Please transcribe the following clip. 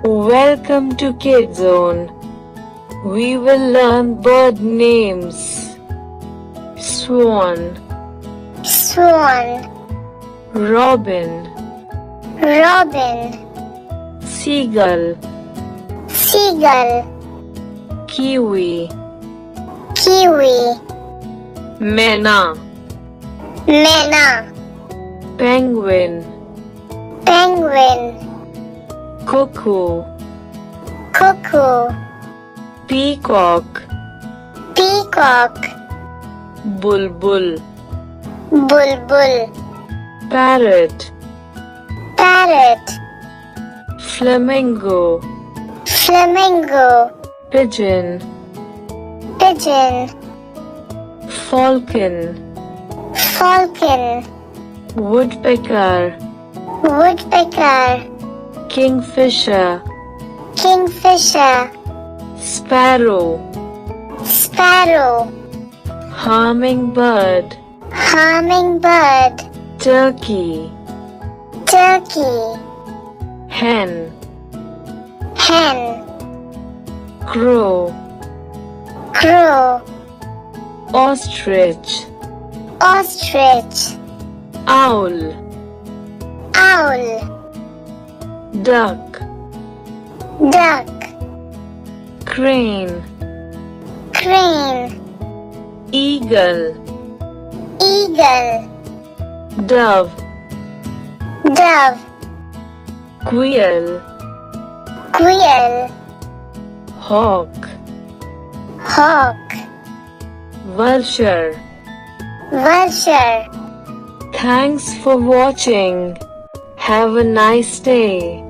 Welcome to Kidzone. We will learn bird names. Swan, Swan, robin, Robin, seagull, Seagull, kiwi, Kiwi, mena, Mena, penguin, Penguin, cuckoo, Cuckoo, peacock, Peacock, bulbul, Bulbul, parrot, Parrot, flamingo, Flamingo, pigeon, Pigeon, falcon, Falcon, woodpecker, Woodpecker, kingfisher, Kingfisher, sparrow, Sparrow, hummingbird, Hummingbird, turkey, Turkey, hen, Hen, crow, Crow, ostrich, Ostrich, owl, Owl, duck, Duck, crane, Crane, eagle, Eagle, dove, Dove, quail, Quail, hawk, Hawk, vulture. Vulture. Thanks for watching. Have a nice day.